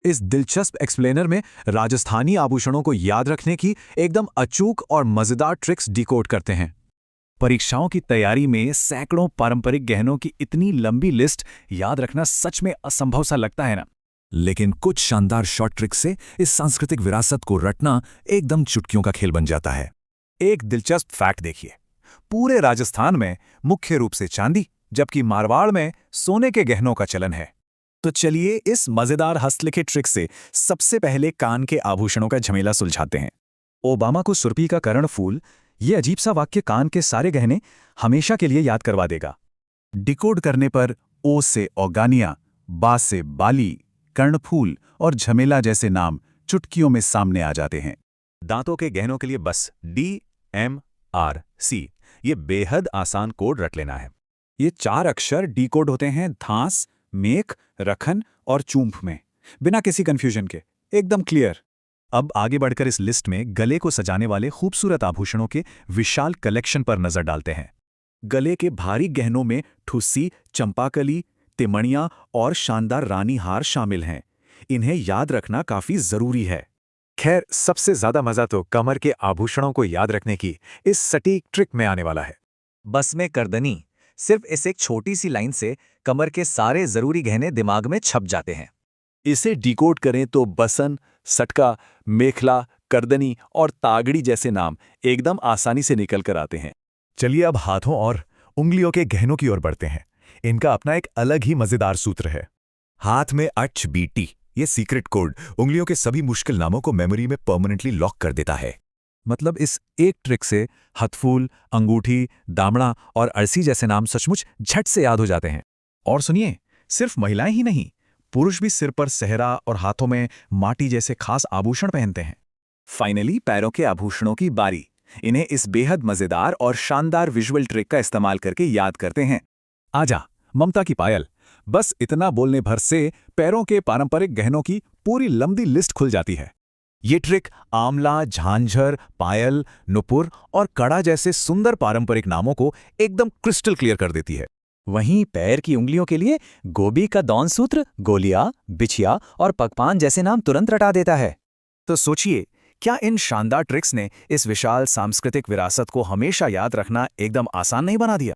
इस दिलचस्प एक्सप्लेनर में राजस्थानी आभूषणों को याद रखने की एकदम अचूक और मजेदार ट्रिक्स डिकोड करते हैं। परीक्षाओं की तैयारी में सैकड़ों पारंपरिक गहनों की इतनी लंबी लिस्ट याद रखना सच में असंभव सा लगता है ना। लेकिन कुछ शानदार शॉर्ट ट्रिक्स से इस सांस्कृतिक विरासत को रटना एकदम चुटकियों का खेल बन जाता है। एक दिलचस्प फैक्ट देखिए, पूरे राजस्थान में मुख्य रूप से चांदी, जबकि मारवाड़ में सोने के गहनों का चलन है। तो चलिए इस मजेदार हस्तलिखित ट्रिक से सबसे पहले कान के आभूषणों का झमेला सुलझाते हैं। ओबामा को सुर्पी का कर्णफूल, ये अजीब सा वाक्य कान के सारे गहने हमेशा के लिए याद करवा देगा। डिकोड करने पर ओ से ओगानिया, बा से बाली, कर्णफूल और झमेला जैसे नाम चुटकियों में सामने आ जाते हैं। दांतों के गहनों के लिए बस DMRC, ये बेहद आसान कोड रट लेना है। ये 4 अक्षर डिकोड होते हैं धांस, मेख, रखन और चूंफ में, बिना किसी कंफ्यूजन के, एकदम क्लियर। अब आगे बढ़कर इस लिस्ट में गले को सजाने वाले खूबसूरत आभूषणों के विशाल कलेक्शन पर नजर डालते हैं। गले के भारी गहनों में ठुस्सी, चंपाकली, तिमणियां और शानदार रानी हार शामिल हैं। इन्हें याद रखना काफी जरूरी है। खैर, सबसे ज्यादा मजा तो कमर के आभूषणों को याद रखने की इस सटीक ट्रिक में आने वाला है। बस में करदनी, सिर्फ इस एक छोटी सी लाइन से कमर के सारे जरूरी गहने दिमाग में छप जाते हैं। इसे डिकोड करें तो बसन, सटका, मेखला, करदनी और तागड़ी जैसे नाम एकदम आसानी से निकल कर आते हैं। चलिए अब हाथों और उंगलियों के गहनों की ओर बढ़ते हैं। इनका अपना एक अलग ही मजेदार सूत्र है। हाथ में HBT, ये सीक्रेट कोड उंगलियों के सभी मुश्किल नामों को मेमोरी में परमानेंटली लॉक कर देता है। मतलब इस एक ट्रिक से हथफूल, अंगूठी, दामड़ा और अरसी जैसे नाम सचमुच झट से याद हो जाते हैं। और सुनिए, सिर्फ महिलाएं ही नहीं, पुरुष भी सिर पर सेहरा और हाथों में माटी जैसे खास आभूषण पहनते हैं। फाइनली पैरों के आभूषणों की बारी। इन्हें इस बेहद मजेदार और शानदार विजुअल ट्रिक का इस्तेमाल करके याद करते हैं। आजा, ममता की पायल। बस इतना बोलने भर से पैरों के पारंपरिक गहनों की पूरी लंबी लिस्ट खुल जाती है। ये ट्रिक आंवला, झांझर, पायल, नुपुर और कड़ा जैसे सुंदर पारंपरिक नामों को एकदम क्रिस्टल क्लियर कर देती है। वहीं पैर की उंगलियों के लिए गोभी का दौन सूत्र, गोलिया, बिछिया और पगपान जैसे नाम तुरंत रटा देता है। तो सोचिए, क्या इन शानदार ट्रिक्स ने इस विशाल सांस्कृतिक विरासत को हमेशा याद रखना एकदम आसान नहीं बना दिया?